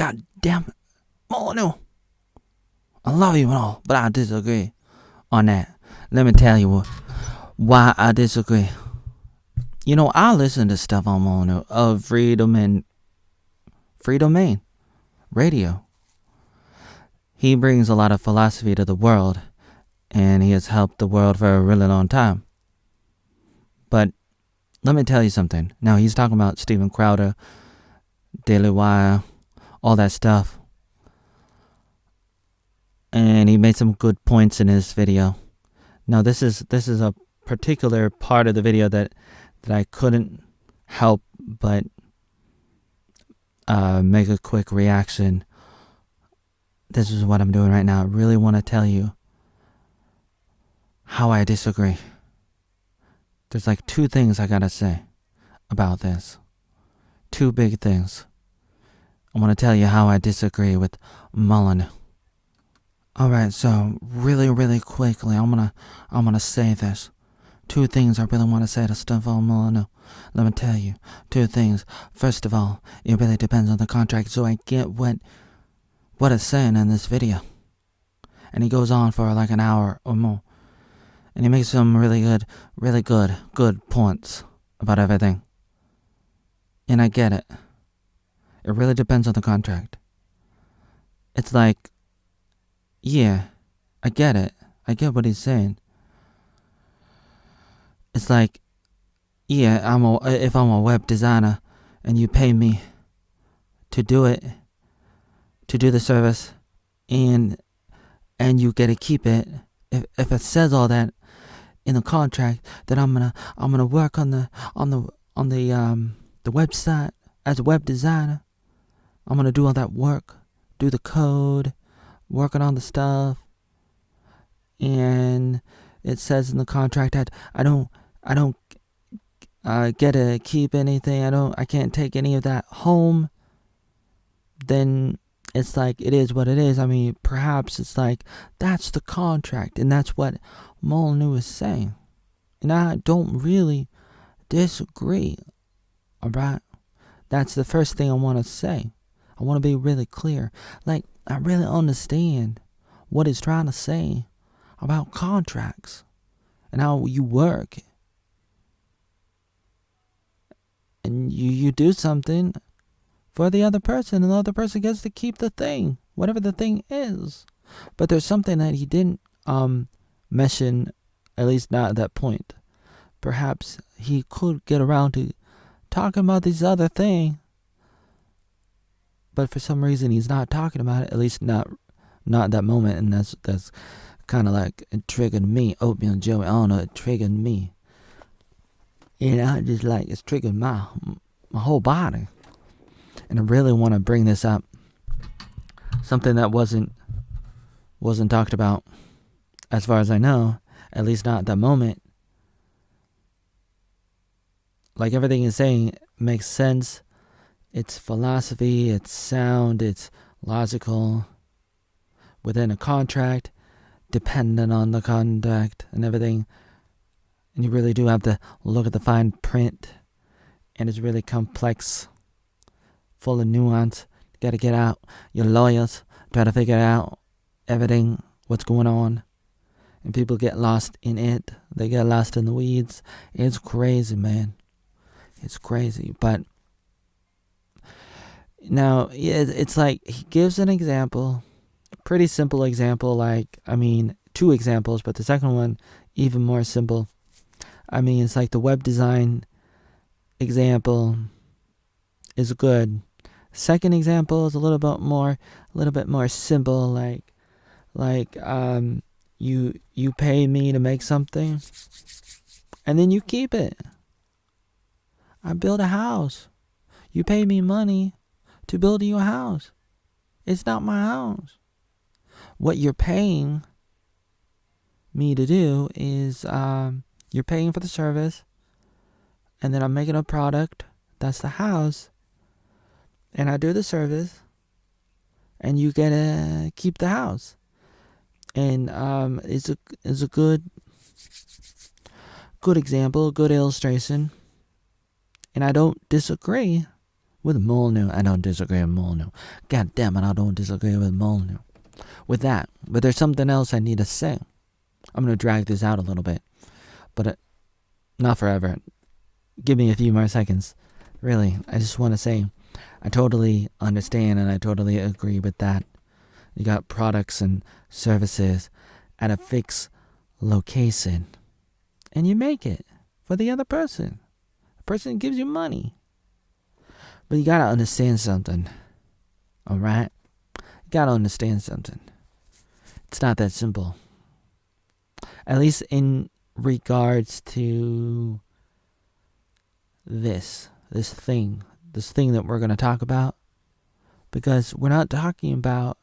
God damn it. Molyneux. I love you and all, but I disagree on that. Let me tell you why I disagree. You know, I listen to Stefan Molyneux of Free Domain Radio. He brings a lot of philosophy to the world, and he has helped the world for a really long time. But let me tell you something. Now, he's talking about Steven Crowder, Dailywire, all that stuff. And he made some good points in his video. Now, this is a particular part of the video that I couldn't help but make a quick reaction. This is what I'm doing right now. I really want to tell you how I disagree. There's like 2 things I gotta say about this. 2 big things. I want to tell you how I disagree with Molyneux. Alright, so really quickly, I'm gonna say this. 2 things I really want to say to Stefan Molyneux. Let me tell you, 2 things. First of all, it really depends on the contract, so I get what it's saying in this video. And he goes on for like an hour or more. And he makes some really good points about everything. And I get it. It really depends on the contract. It's like, yeah, I get it. I get what he's saying. It's like, yeah, if I'm a web designer and you pay me to do it, to do the service, and you get to keep it. If it says all that in the contract, that I'm gonna work on the website as a web designer. I'm gonna do all that work, do the code, working on the stuff, and it says in the contract that I don't get to keep anything. I can't take any of that home. Then it's like, it is what it is. I mean, perhaps it's like, that's the contract, and that's what Molyneux is saying. And I don't really disagree, alright? That's the first thing I want to say. I want to be really clear. Like, I really understand what he's trying to say about contracts and how you work. And you do something for the other person, and the other person gets to keep the thing, whatever the thing is. But there's something that he didn't mention, at least not at that point. Perhaps he could get around to talking about this other thing, but for some reason he's not talking about it, at least not at that moment, and that's kind of like, it triggered me. Oatmeal Joey, I don't know, it triggered me. You know, just like, it's triggered my whole body. And I really want to bring this up. Something that wasn't talked about, as far as I know, at least not at that moment. Like, everything he's saying makes sense. It's philosophy, it's sound, it's logical. Within a contract, dependent on the contract and everything. And you really do have to look at the fine print. And it's really complex, full of nuance. You got to get out your lawyers, try to figure out everything, what's going on. And people get lost in it. They get lost in the weeds. It's crazy, man. It's crazy. But now, it's like, he gives an example, a pretty simple example. Like, I mean, 2 examples, but the second one, even more simple. I mean, it's like the web design example is good. Second example is a little bit more simple. Like you pay me to make something, and then you keep it. I build a house. You pay me money to build you a house. It's not my house. What you're paying me to do is, you're paying for the service, and then I'm making a product. That's the house. And I do the service, and you get to keep the house. And it's a good example, a good illustration. And I don't disagree With Molyneux, I don't disagree with Molyneux. God damn it, I don't disagree with Molyneux. With that, but there's something else I need to say. I'm going to drag this out a little bit, but not forever. Give me a few more seconds. Really, I just want to say, I totally understand and I totally agree with that. You got products and services at a fixed location, and you make it for the other person. The person gives you money. But you gotta understand something, alright? You gotta understand something. It's not that simple. At least in regards to this thing that we're gonna talk about. Because we're not talking about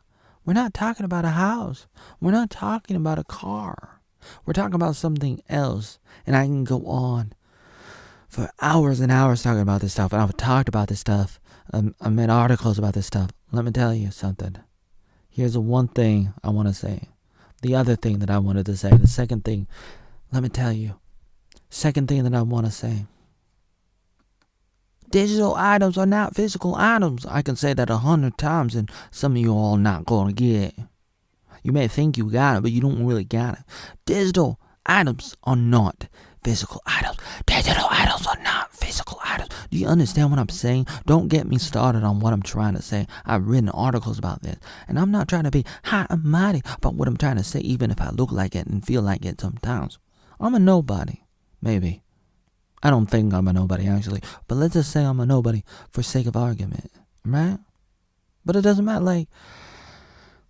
a house. We're not talking about a car. We're talking about something else. And I can go on for hours and hours talking about this stuff. And I've talked about this stuff. I made articles about this stuff. Let me tell you something. Here's the one thing I want to say. The other thing that I wanted to say. The second thing. Let me tell you. Second thing that I want to say. Digital items are not physical items. I can say that 100 times and some of you all not going to get it. You may think you got it, but you don't really got it. Digital items are not physical items. Digital items are not physical items. Do you understand what I'm saying? Don't get me started on what I'm trying to say. I've written articles about this. And I'm not trying to be high and mighty about what I'm trying to say, even if I look like it and feel like it sometimes. I'm a nobody. Maybe. I don't think I'm a nobody, actually. But let's just say I'm a nobody for sake of argument. Right? But it doesn't matter. Like,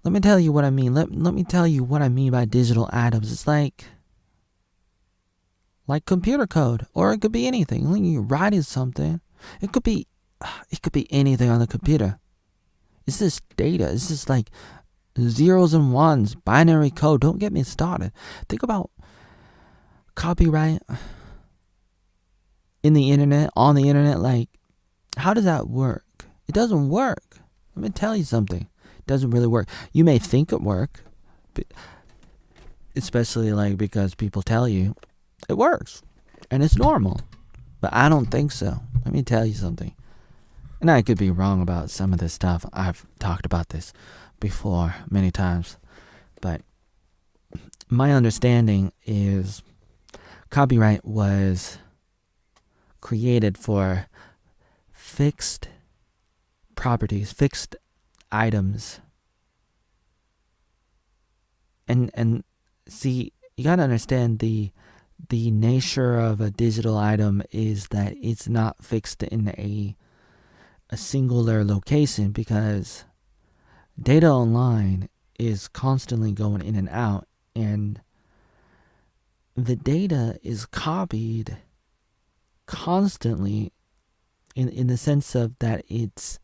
let me tell you what I mean. Let me tell you what I mean by digital items. It's like computer code. Or it could be anything. Like you're writing something. It could be anything on the computer. It's this data. It's just like zeros and ones. Binary code. Don't get me started. Think about copyright. On the internet, like, how does that work? It doesn't work. Let me tell you something. It doesn't really work. You may think it works, especially like because people tell you it works and it's normal. But I don't think so. Let me tell you something. And I could be wrong about some of this stuff. I've talked about this before many times. But my understanding is copyright was created for fixed properties, fixed items. And see, you gotta understand the nature of a digital item is that it's not fixed in a singular location, because data online is constantly going in and out, and the data is copied constantly in the sense of that it's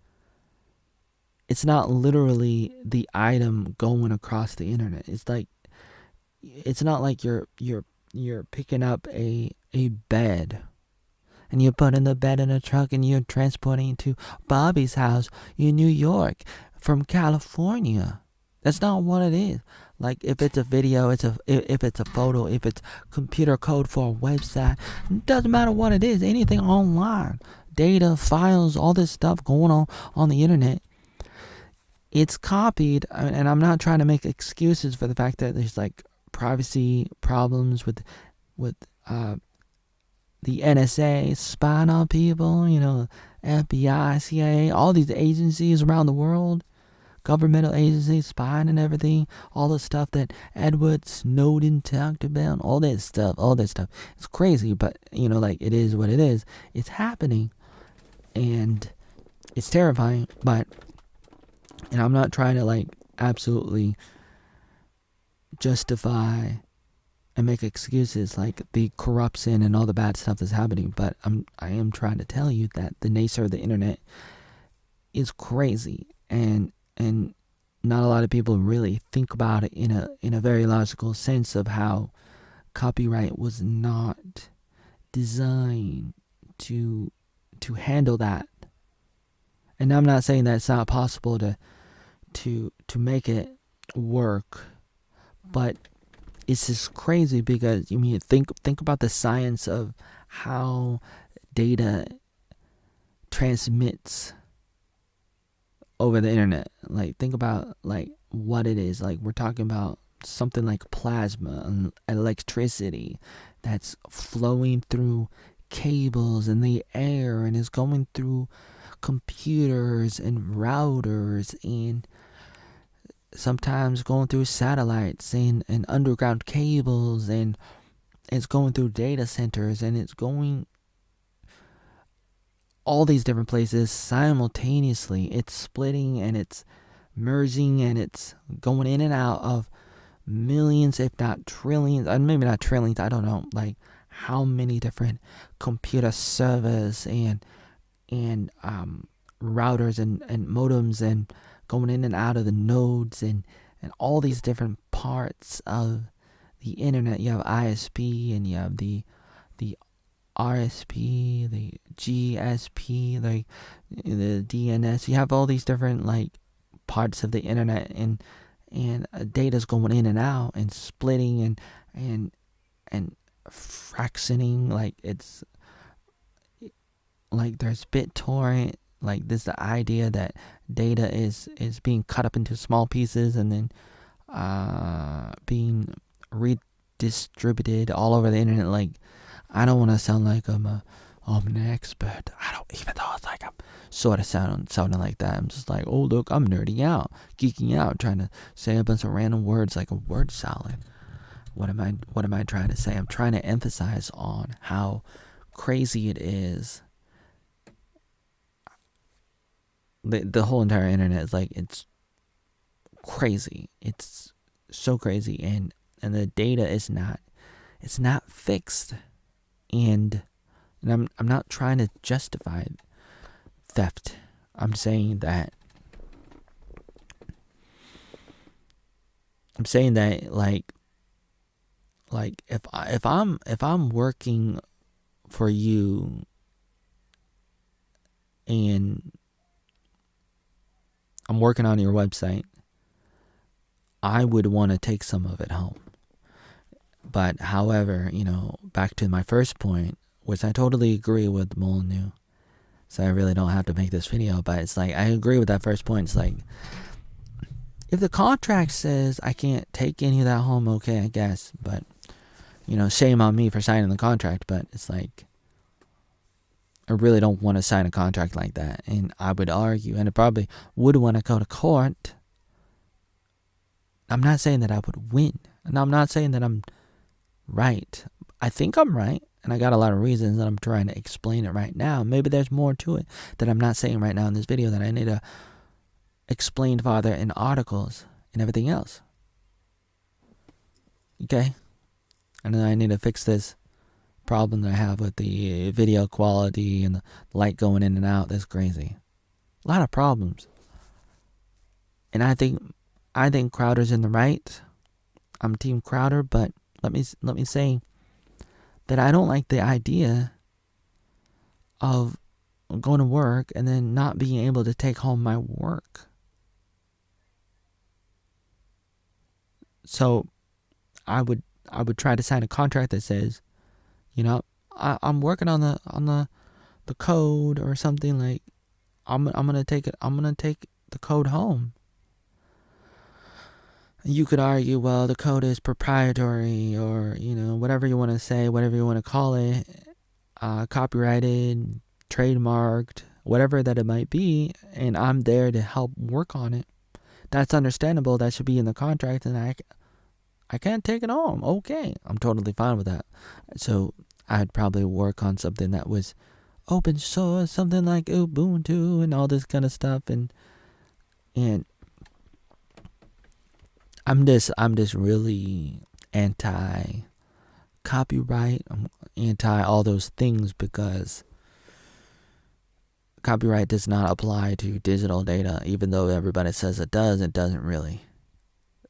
not literally the item going across the internet. It's not like you're picking up a bed and you're putting the bed in a truck and you're transporting it to Bobby's house in New York from California. That's not what it is. Like if it's a video, if it's a photo, if it's computer code for a website, it doesn't matter what it is. Anything online, data, files, all this stuff going on the internet, it's copied. And I'm not trying to make excuses for the fact that there's like privacy problems with the NSA spying on people, FBI, CIA, all these agencies around the world. Governmental agencies spying and everything, all the stuff that Edward Snowden talked about, all that stuff. It's crazy, but it is what it is. It's happening, and it's terrifying. And I'm not trying to absolutely justify and make excuses like the corruption and all the bad stuff that's happening, but I am trying to tell you that the nature of the internet is crazy, and not a lot of people really think about it in a very logical sense of how copyright was not designed to handle that. And I'm not saying that it's not possible to make it work, but it's just crazy because think about the science of how data transmits over the internet. Like, think about like what it is. Like, we're talking about something like plasma and electricity that's flowing through cables in the air and is going through computers and routers and sometimes going through satellites and underground cables, and it's going through data centers, and it's going all these different places simultaneously. It's splitting and it's merging and it's going in and out of millions, if not trillions, maybe not trillions, I don't know, like how many different computer servers and routers and modems and going in and out of the nodes and all these different parts of the internet. You have ISP and you have the RSP, the GSP, like the DNS. You have all these different like parts of the internet, and data's going in and out and splitting and fractioning. Like, it's like there's BitTorrent. Like, this the idea that data is being cut up into small pieces and then being redistributed all over the internet. Like, I don't want to sound like I'm an expert. I don't, even though it's like I'm sort of sounding like that. I'm just like, oh look, I'm nerding out, geeking out, trying to say a bunch of random words like a word salad. What am I trying to say? I'm trying to emphasize on how crazy it is. The whole entire internet is like, it's crazy. It's so crazy, and the data is not fixed. And I'm not trying to justify theft. I'm saying that like if I'm working for you and I'm working on your website, I would want to take some of it home. But however, back to my first point, which I totally agree with Molyneux, so I really don't have to make this video, but it's like, I agree with that first point. It's like, if the contract says I can't take any of that home, okay, I guess, but, shame on me for signing the contract, but it's like, I really don't want to sign a contract like that, and I would argue, and I probably would want to go to court. I'm not saying that I would win, and I'm not saying that I'm right. I think I'm right, and I got a lot of reasons that I'm trying to explain it right now. Maybe there's more to it that I'm not saying right now in this video that I need to explain farther in articles and everything else. Okay? And then I need to fix this problem that I have with the video quality and the light going in and out. That's crazy. A lot of problems. And I think Crowder's in the right. I'm Team Crowder, but let me say that I don't like the idea of going to work and then not being able to take home my work. So I would try to sign a contract that says, I'm working on the code or something, like I'm gonna take the code home. You could argue, well, the code is proprietary, or, whatever you want to say, whatever you want to call it, copyrighted, trademarked, whatever that it might be, and I'm there to help work on it. That's understandable. That should be in the contract, and I can't take it home. Okay, I'm totally fine with that. So I'd probably work on something that was open source, something like Ubuntu and all this kind of stuff, and I'm just really anti copyright. I'm anti all those things because copyright does not apply to digital data, even though everybody says it does. It doesn't really.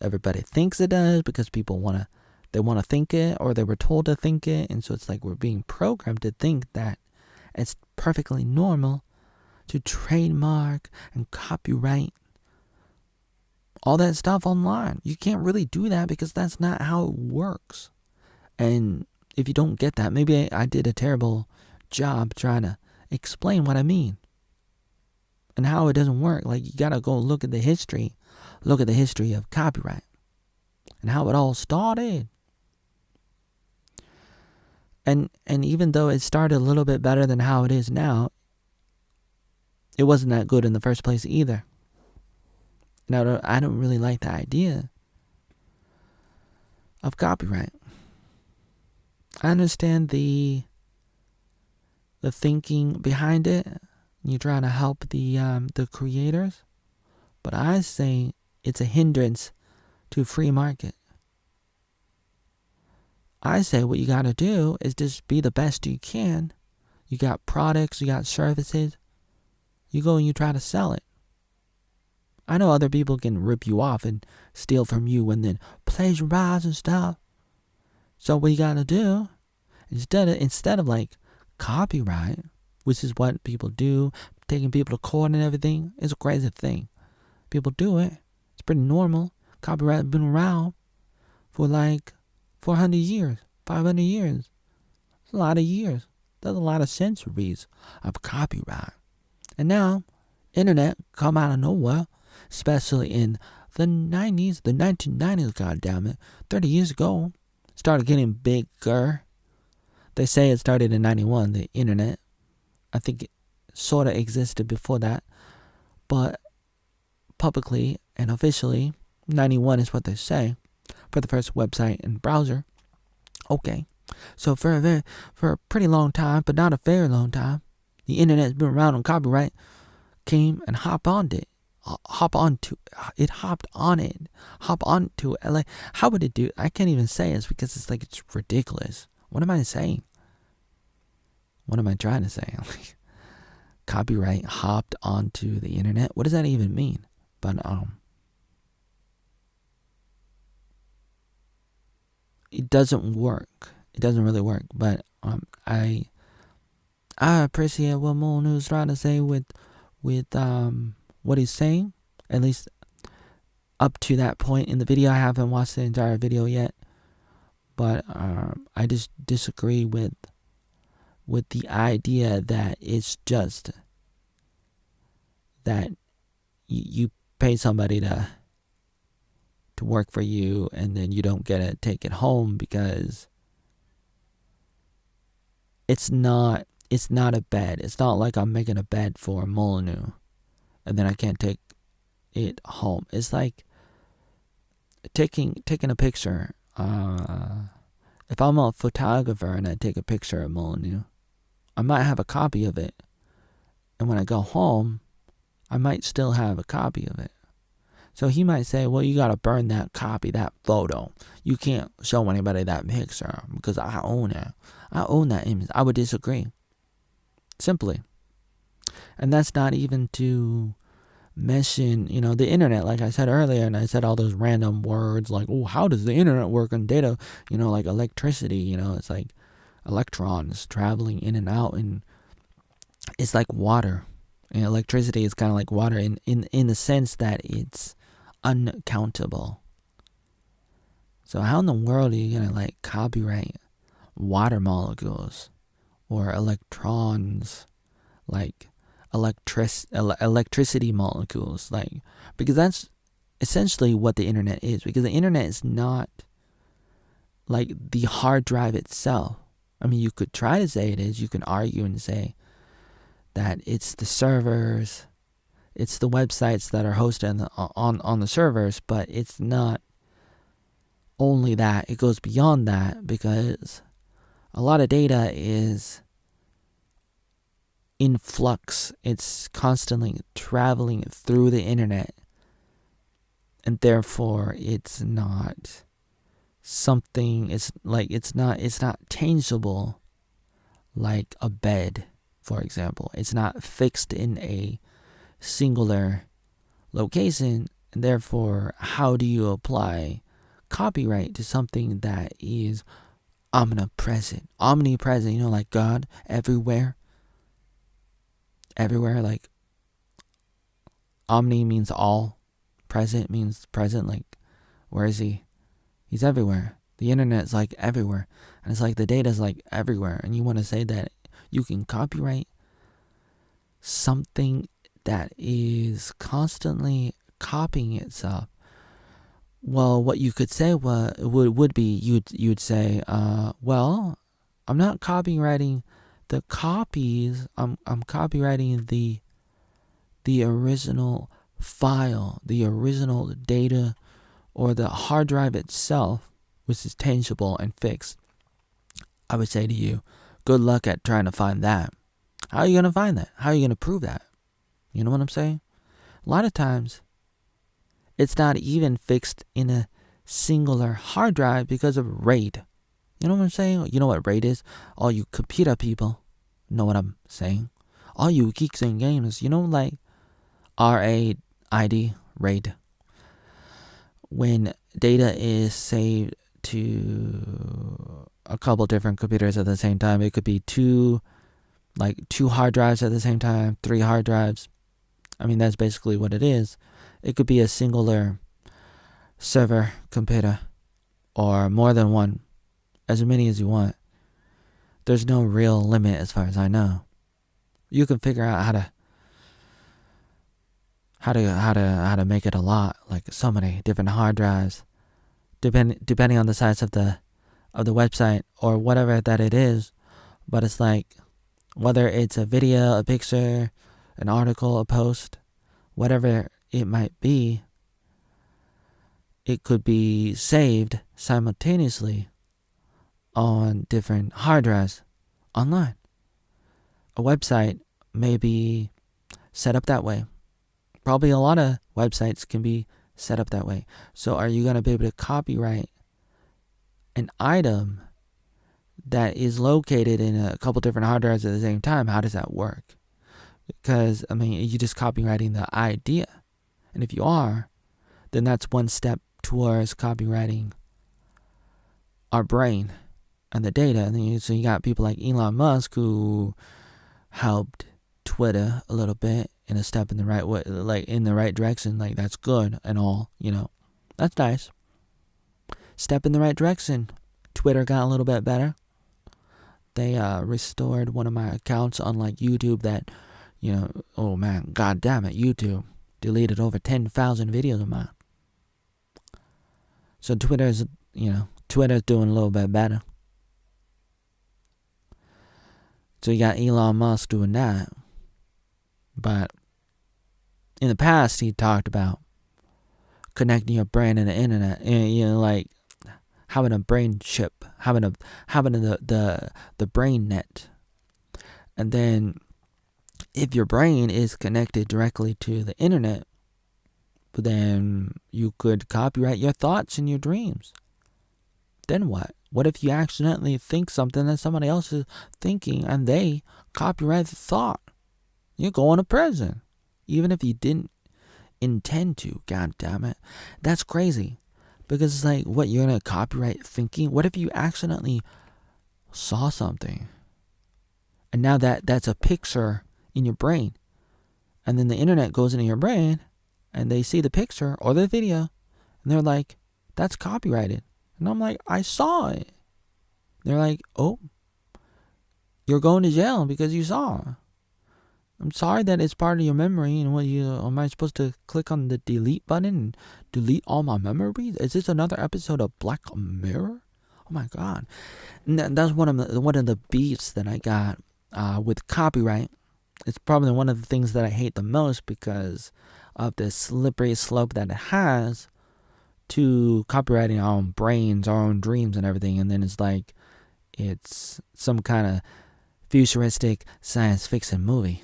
Everybody thinks it does because people want to think it, or they were told to think it, and so it's like we're being programmed to think that it's perfectly normal to trademark and copyright all that stuff online. You can't really do that because that's not how it works. And if you don't get that, maybe I did a terrible job trying to explain what I mean. and how it doesn't work. Like, you gotta go look at the history of copyright and how it all started. And even though it started a little bit better than how it is now, it wasn't that good in the first place either. Now, I don't really like the idea of copyright. I understand the thinking behind it. You're trying to help the creators, but I say it's a hindrance to free market. I say what you got to do is just be the best you can. You got products, you got services. You go and you try to sell it. I know other people can rip you off and steal from you and then plagiarize and stuff. So what you got to do, instead of like copyright, which is what people do, taking people to court and everything, it's a crazy thing. People do it. It's pretty normal. Copyright has been around for like 400 years, 500 years. It's a lot of years. That's a lot of centuries of copyright. And now, internet come out of nowhere, especially in the 90s, the 1990s, goddammit, 30 years ago, started getting bigger. They say it started in 91, the internet. I think it sort of existed before that, but publicly and officially, 91 is what they say for the first website and browser. Okay, so for a pretty long time, but not a very long time, the internet's been around and copyright came and hopped onto it. Hop onto it. Like, how would it do? I can't even say it because it's ridiculous. What am I saying? What am I trying to say? Copyright hopped onto the internet. What does that even mean? But it doesn't work. It doesn't really work. But I appreciate what Molyneux is trying to say with what he's saying. At least up to that point in the video. I haven't watched the entire video yet, but I just disagree with the idea that it's just that you pay somebody to work for you and then you don't get to take it home because it's not a bed. It's not like I'm making a bed for Molyneux and then I can't take it home. It's like taking a picture. If I'm a photographer and I take a picture of Molyneux, I might have a copy of it, and when I go home, I might still have a copy of it. So he might say, well, you gotta burn that copy, that photo. You can't show anybody that picture because I own it. I own that image. I would disagree. Simply. And that's not even to mention, the internet, like I said earlier, and I said all those random words like, oh, how does the internet work on data? Like electricity, it's like electrons traveling in and out, and it's like water. And electricity is kind of like water in the sense that it's uncountable. So how in the world are you gonna copyright water molecules or electrons, like electricity molecules, because that's essentially what the internet is. Because the internet is not like the hard drive itself. I mean, you could try to say it is. You can argue and say that it's the servers, it's the websites that are hosted on the servers, but it's not only that. It goes beyond that because a lot of data is in flux. It's constantly traveling through the internet, and therefore it's not something. It's not changeable like a bed, for example. It's not fixed in a singular location, and therefore how do you apply copyright to something that is omnipresent, like God, everywhere, like omni means all, present means present, like where is he? He's everywhere. The internet's like everywhere, and it's like the data's like everywhere, and you want to say that you can copyright something that is constantly copying itself. Well, what you could say would be you'd say, well, I'm not copywriting the copies. I'm copywriting the original file, the original data, or the hard drive itself, which is tangible and fixed. I would say to you, good luck at trying to find that. How are you going to find that? How are you going to prove that? You know what I'm saying? A lot of times, it's not even fixed in a singular hard drive because of RAID. You know what I'm saying? You know what RAID is? All you computer people know what I'm saying. All you geeks and gamers, you know, like RAID, RAID. When data is saved to a couple different computers at the same time, it could be two hard drives at the same time, 3 hard drives. I mean, that's basically what it is. It could be a singular server computer or more than one, as many as you want. There's no real limit as far as I know. You can figure out how to make it a lot, like so many different hard drives, depending on the size of the website or whatever that it is. But it's like, whether it's a video, a picture, an article, a post, whatever it might be, it could be saved simultaneously on different hard drives online. A website may be set up that way. Probably a lot of websites can be set up that way. So are you going to be able to copyright an item that is located in a couple different hard drives at the same time? How does that work? Because, I mean, you're just copywriting the idea. And if you are, then that's one step towards copywriting our brain and the data. And then so you got people like Elon Musk who helped Twitter a little bit in a step in the right way, like in the right direction. Like, that's good and all, you know. That's nice. Step in the right direction. Twitter got a little bit better. They restored one of my accounts on like YouTube that, you know, oh man, god damn it, YouTube deleted over 10,000 videos of mine. So Twitter's doing a little bit better. So you got Elon Musk doing that. But in the past, he talked about connecting your brain and the internet, and, you know, like having a brain chip, having the brain net. And then if your brain is connected directly to the internet, then you could copyright your thoughts and your dreams. Then what? What if you accidentally think something that somebody else is thinking and they copyright the thought? You're going to prison, even if you didn't intend to. God damn it. That's crazy. Because it's like, what, you're going to copyright thinking? What if you accidentally saw something? And now that's a picture in your brain. And then the internet goes into your brain and they see the picture or the video and they're like, that's copyrighted. And I'm like, I saw it. They're like, oh, you're going to jail because you saw. I'm sorry that it's part of your memory. And am I supposed to click on the delete button and delete all my memories? Is this another episode of Black Mirror? Oh my god. And that's one of the beefs that I got with copyright. It's probably one of the things that I hate the most because of the slippery slope that it has to copywriting our own brains, our own dreams and everything. And then it's like, it's some kind of futuristic science fiction movie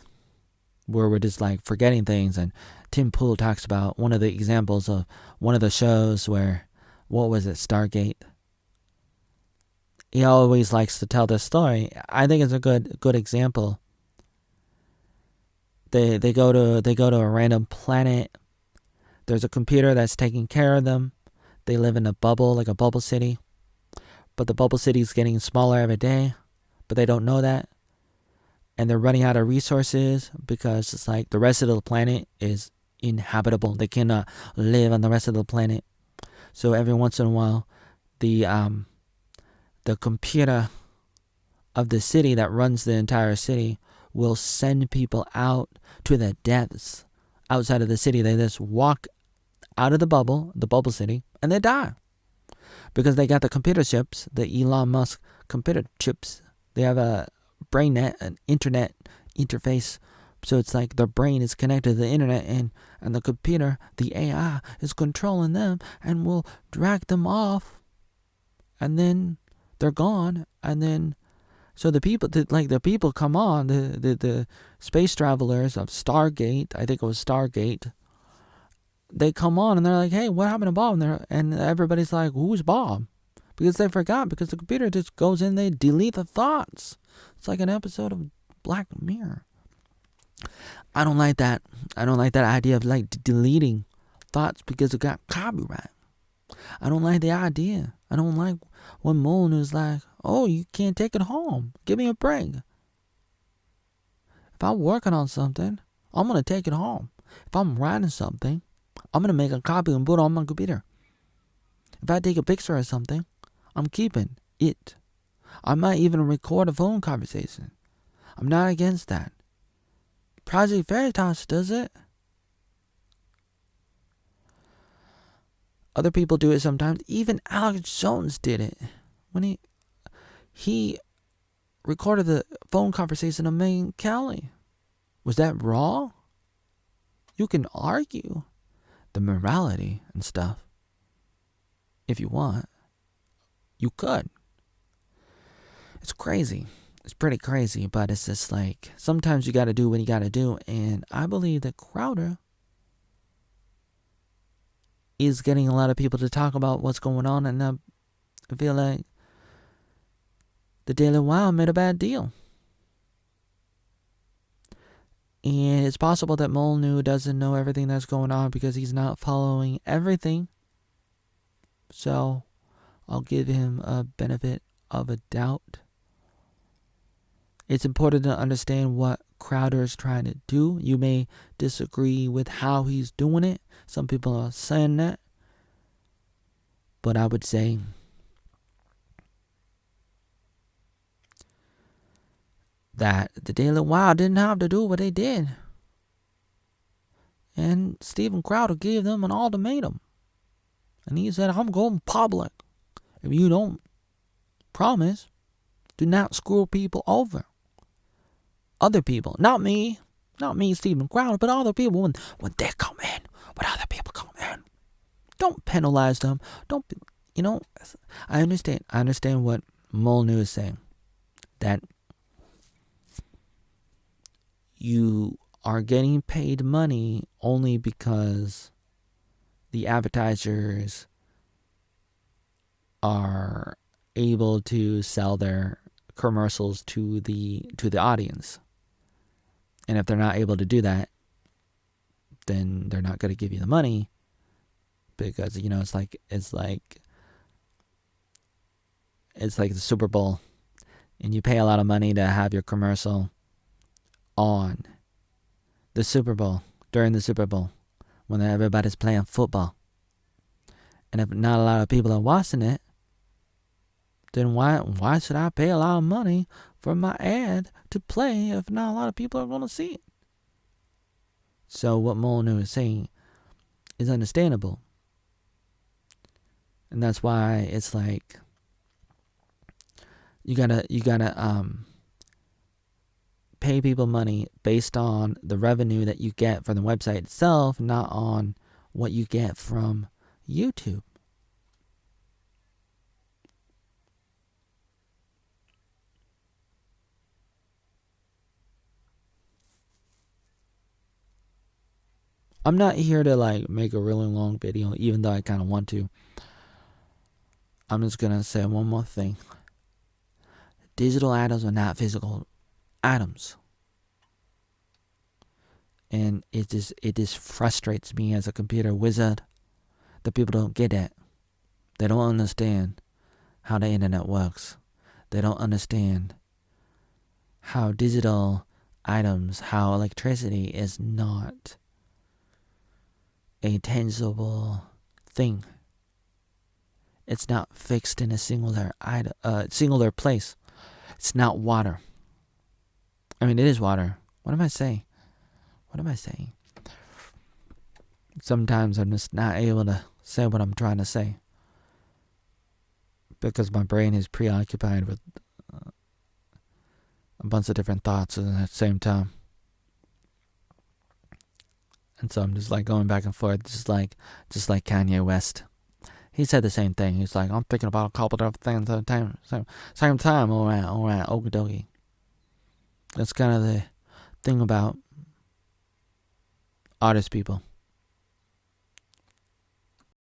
where we're just like forgetting things. And Tim Pool talks about one of the examples of one of the shows where, what was it, Stargate? He always likes to tell this story. I think it's a good example. They go to a random planet. There's a computer that's taking care of them. They live in a bubble, like a bubble city. But the bubble city is getting smaller every day. But they don't know that. And they're running out of resources because it's like the rest of the planet is inhabitable. They cannot live on the rest of the planet. So every once in a while, the computer of the city that runs the entire city will send people out to the depths outside of the city. They just walk out of the bubble city, and they die. Because they got the computer chips, the Elon Musk computer chips. They have a brain net, an internet interface. So it's like their brain is connected to the internet, and the computer, the AI, is controlling them and will drag them off. And then they're gone. And then, so the people come on, the space travelers of Stargate, I think it was Stargate, they come on and they're like, hey, what happened to Bob? And everybody's like, who's Bob? Because they forgot, because the computer just goes in, they delete the thoughts. It's like an episode of Black Mirror. I don't like that. I don't like that idea of like deleting thoughts because it got copyright. I don't like the idea. I don't like when Molyneux is like, oh, you can't take it home. Give me a break. If I'm working on something, I'm going to take it home. If I'm writing something, I'm going to make a copy and put it on my computer. If I take a picture of something, I'm keeping it. I might even record a phone conversation. I'm not against that. Project Veritas does it. Other people do it sometimes. Even Alex Jones did it. When he recorded the phone conversation of Megyn Kelly. Was that wrong? You can argue the morality and stuff. If you want. You could. It's crazy. It's pretty crazy, but it's just like, sometimes you gotta do what you gotta do, and I believe that Crowder is getting a lot of people to talk about what's going on, and I feel like the Dailywire made a bad deal. And it's possible that Molyneux doesn't know everything that's going on because he's not following everything. So I'll give him a benefit of a doubt. It's important to understand what Crowder is trying to do. You may disagree with how he's doing it. Some people are saying that. But I would say that the Dailywire didn't have to do what they did. And Steven Crowder gave them an ultimatum. And he said, I'm going public. If you don't promise, do not screw people over. Other people, not me, Steven Crowder, but other people, when they come in, when other people come in, don't penalize them. I understand what Molyneux is saying, that you are getting paid money only because the advertisers are able to sell their commercials to the audience. And if they're not able to do that, then they're not going to give you the money, because it's like the Super Bowl, and you pay a lot of money to have your commercial on the Super Bowl, during the Super Bowl, when everybody's playing football. And if not a lot of people are watching it, then why should I pay a lot of money for my ad to play if not a lot of people are going to see it? So what Molyneux is saying is understandable. And that's why it's like you gotta pay people money based on the revenue that you get from the website itself, not on what you get from YouTube. I'm not here to make a really long video, even though I kind of want to. I'm just gonna say one more thing. Digital items are not physical items. And it just frustrates me as a computer wizard that people don't get that. They don't understand how the internet works. They don't understand how digital items, how electricity is not a tangible thing. It's not fixed in a singular place. It's not water. I mean, it is water. What am I saying? Sometimes I'm just not able to say what I'm trying to say because my brain is preoccupied with a bunch of different thoughts at the same time. And so I'm just like going back and forth, just like Kanye West. He said the same thing. He's like, I'm thinking about a couple different things at the same time. All right, okie dokie. That's kind of the thing about artist people.